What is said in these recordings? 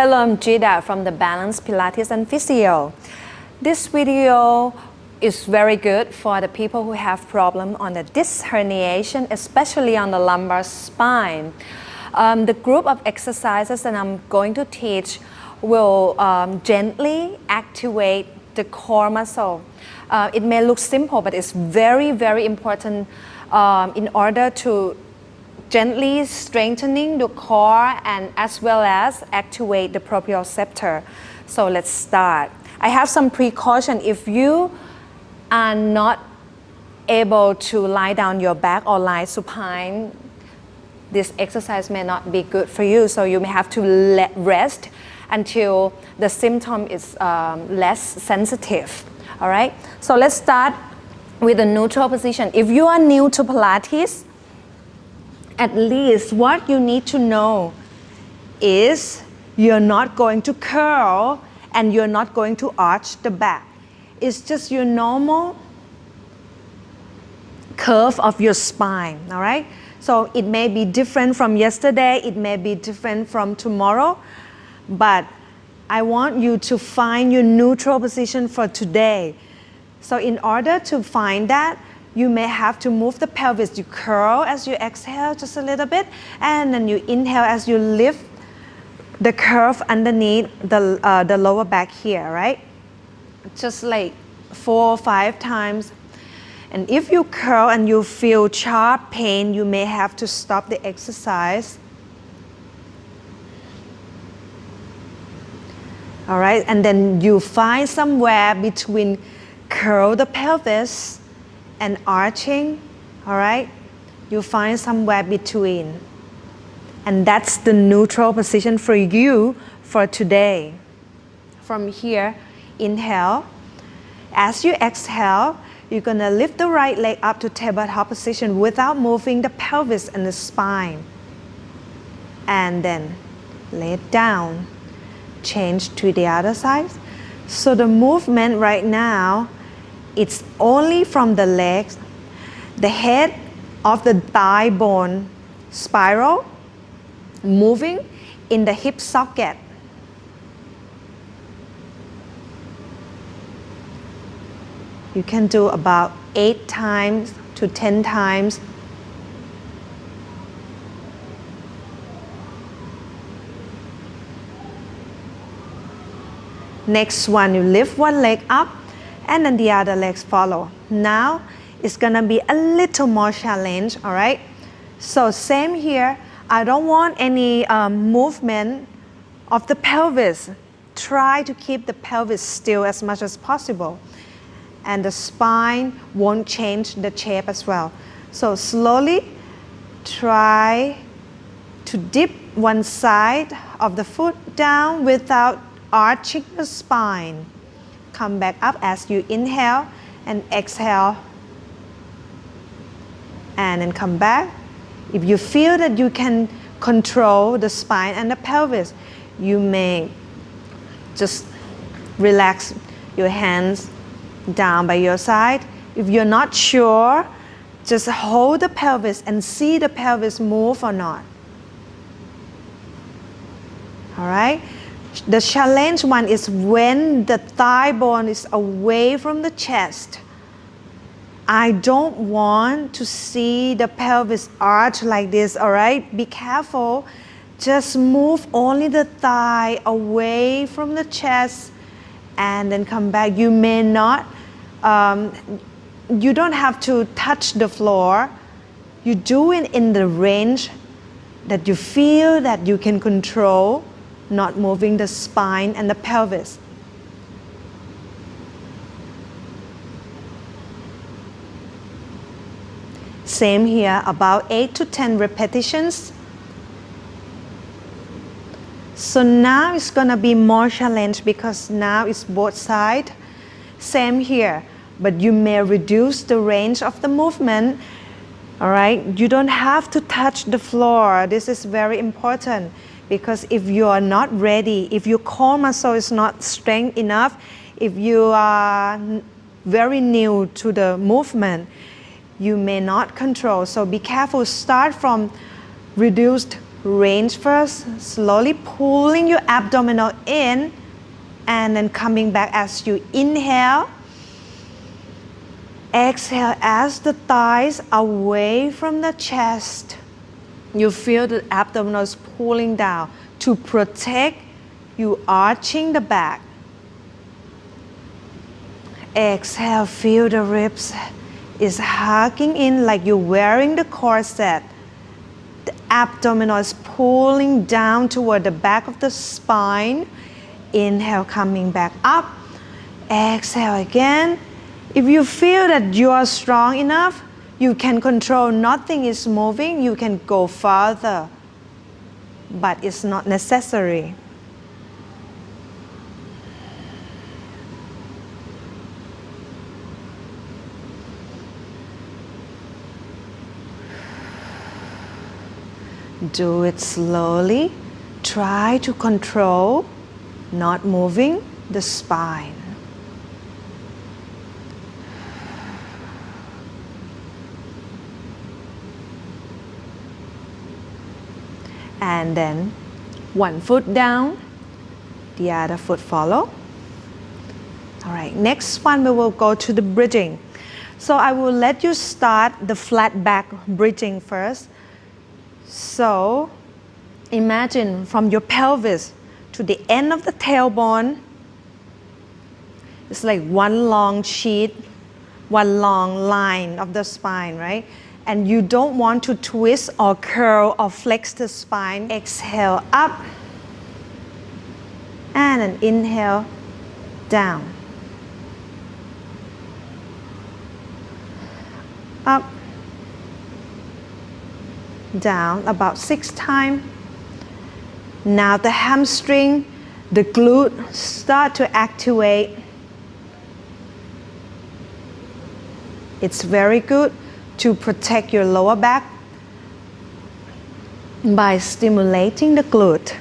Hello, I'm Jida from the Balance Pilates and Physio. This video is very good for the people who have problem on the disc herniation, especially on the lumbar spine. The group of exercises that I'm going to teach will gently activate the core muscle. It may look simple, but it's very, very important in order to gently strengthening the core and as well as activate the proprioceptor. So let's start. I have some precaution. If you are not able to lie down your back or lie supine, this exercise may not be good for you. So you may have to let rest until the symptom is less sensitive. All right. So let's start with a neutral position. If you are new to Pilates, at least what you need to know is you're not going to curl and you're not going to arch the back. It's just your normal curve of your spine, all right? So it may be different from yesterday, it may be different from tomorrow, but I want you to find your neutral position for today. So in order to find that, you may have to move the pelvis. You curl as you exhale just a little bit, and then you inhale as you lift the curve underneath the lower back here, right? Just like 4 or 5 times. And if you curl and you feel sharp pain, you may have to stop the exercise. All right, and then you find somewhere between curl the pelvis and arching, all right? You find somewhere between. And that's the neutral position for you for today. From here, inhale. As you exhale, you're gonna lift the right leg up to tabletop position without moving the pelvis and the spine. And then lay it down. Change to the other side. So the movement right now, it's only from the legs, the head of the thigh bone spiral, moving in the hip socket. You can do about 8 times to 10 times. Next one, you lift one leg up and then the other legs follow. Now it's gonna be a little more challenge, all right? So same here, I don't want any movement of the pelvis. Try to keep the pelvis still as much as possible. And the spine won't change the shape as well. So slowly try to dip one side of the foot down without arching the spine. Come back up as you inhale and exhale. And then come back. If you feel that you can control the spine and the pelvis, you may just relax your hands down by your side. If you're not sure, just hold the pelvis and see the pelvis move or not. All right? The challenge one is when the thigh bone is away from the chest. I don't want to see the pelvis arch like this, all right? Be careful. Just move only the thigh away from the chest and then come back. You may not, you don't have to touch the floor. You do it in the range that you feel that you can control, not moving the spine and the pelvis. Same here, about 8 to 10 repetitions. So now it's gonna be more challenge because now it's both sides. Same here, but you may reduce the range of the movement. All right, you don't have to touch the floor. This is very important because if you are not ready, if your core muscle is not strong enough, if you are very new to the movement, you may not control. So be careful. Start from reduced Range first, slowly pulling your abdominal in and then coming back as you inhale. Exhale as the thighs away from the chest. You feel the abdominals pulling down to protect you arching the back. Exhale, feel the ribs is hugging in like you're wearing the corset. The abdominal is pulling down toward the back of the spine. Inhale, coming back up. Exhale again. If you feel that you are strong enough, you can control, nothing is moving, you can go further. But it's not necessary. Do it slowly. Try to control, not moving the spine. And then one foot down, the other foot follow. All right, next one we will go to the bridging. So I will let you start the flat back bridging first. So imagine from your pelvis to the end of the tailbone, it's like one long sheet, one long line of the spine, right? And you don't want to twist or curl or flex the spine. Exhale up and an inhale down. Up, down about 6 times. Now the hamstring, the glute start to activate. It's very good to protect your lower back by stimulating the glute.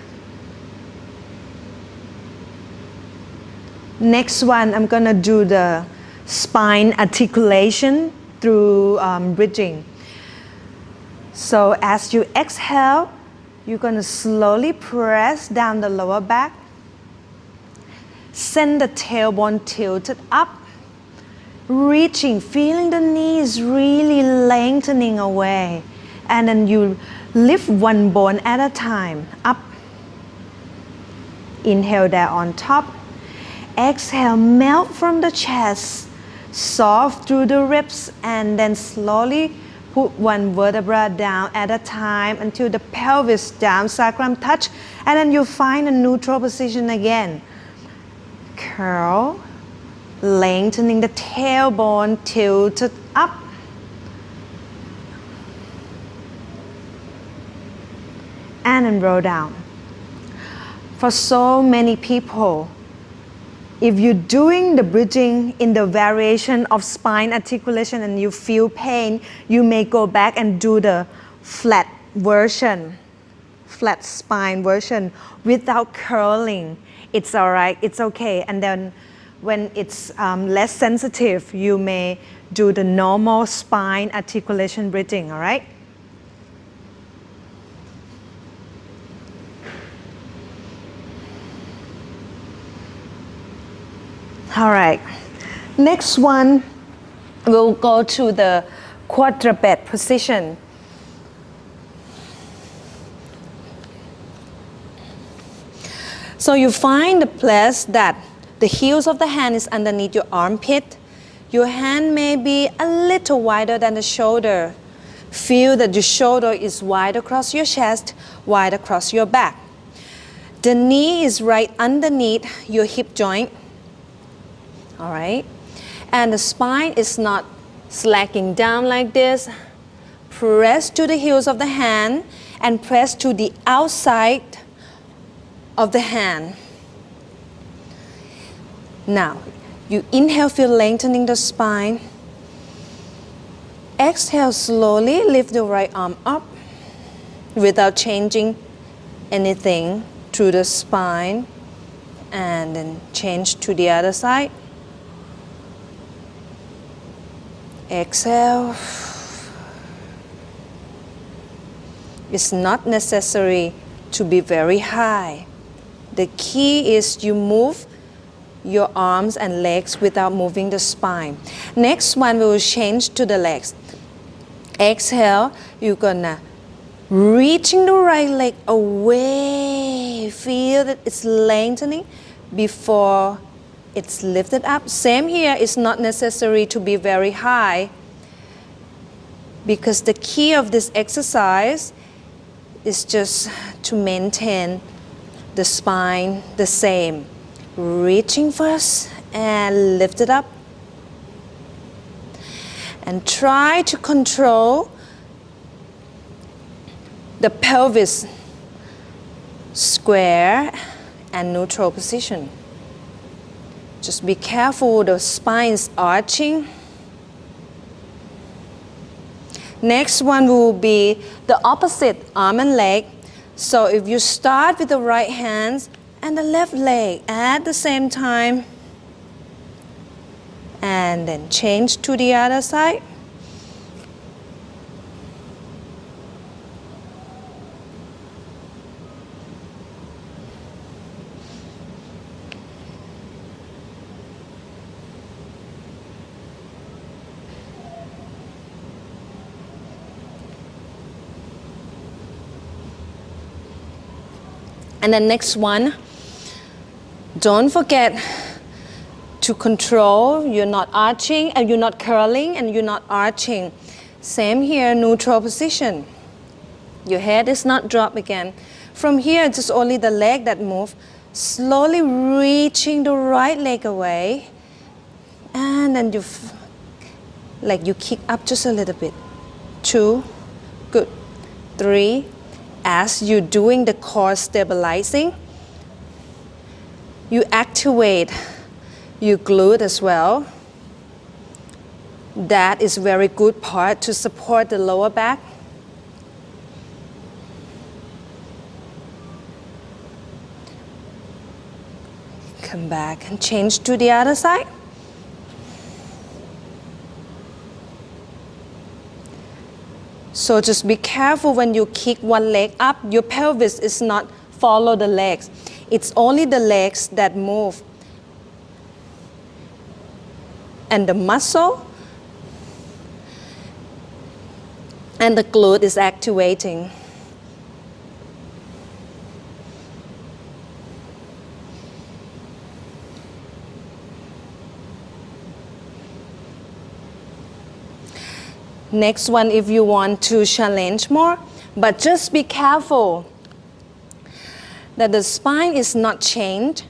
Next one, I'm gonna do the spine articulation through bridging. So as you exhale, you're gonna slowly press down the lower back. Send the tailbone tilted up. Reaching, feeling the knees really lengthening away. And then you lift one bone at a time, up. Inhale there on top. Exhale, melt from the chest, soft through the ribs, and then slowly put one vertebra down at a time until the pelvis down, sacrum touch, and then you find a neutral position again. Curl. Lengthening the tailbone, tilted up. And then roll down. For so many people, if you're doing the bridging in the variation of spine articulation and you feel pain, you may go back and do the flat version, flat spine version without curling. It's all right, it's okay. And then when it's less sensitive, you may do the normal spine articulation bridging, all right? All right, next one, we'll go to the quadruped position. So you find the place that the heels of the hand is underneath your armpit. Your hand may be a little wider than the shoulder. Feel that your shoulder is wide across your chest, wide across your back. The knee is right underneath your hip joint. All right? And the spine is not slacking down like this. Press to the heels of the hand and press to the outside of the hand. Now, you inhale, feel lengthening the spine. Exhale, slowly lift the right arm up without changing anything through the spine. And then change to the other side. Exhale. It's not necessary to be very high. The key is you move your arms and legs without moving the spine. Next one, we will change to the legs. Exhale, you're gonna reaching the right leg away. Feel that it's lengthening before it's lifted up. Same here, it's not necessary to be very high because the key of this exercise is just to maintain the spine the same. Reaching first and lift it up. And try to control the pelvis square and neutral position. Just be careful, the spine is arching. Next one will be the opposite arm and leg. So if you start with the right hands and the left leg at the same time, and then change to the other side. And the next one, don't forget to control, you're not arching and you're not curling and you're not arching. Same here, neutral position. Your head is not dropped again. From here, it's just only the leg that move. Slowly reaching the right leg away. And then you kick up just a little bit. 2, good. 3, as you're doing the core stabilizing, you activate your glute as well. That is very good part to support the lower back. Come back and change to the other side. So just be careful when you kick one leg up, your pelvis is not follow the legs. It's only the legs that move. And the muscle and the glute is activating. Next one, if you want to challenge more, but just be careful that the spine is not changed.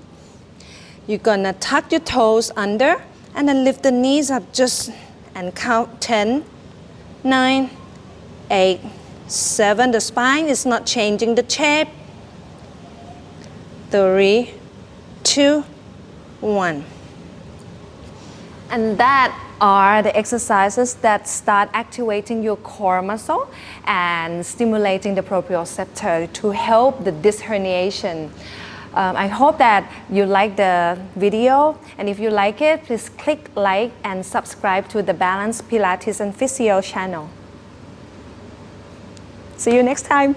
You're gonna tuck your toes under and then lift the knees up just and count 10, 9, 8, 7. The spine is not changing the shape. 3, 2, 1. And that are the exercises that start activating your core muscle and stimulating the proprioceptor to help the disc herniation. I hope that you like the video, and if you like it, please click like and subscribe to the Balance Pilates and Physio channel. See you next time.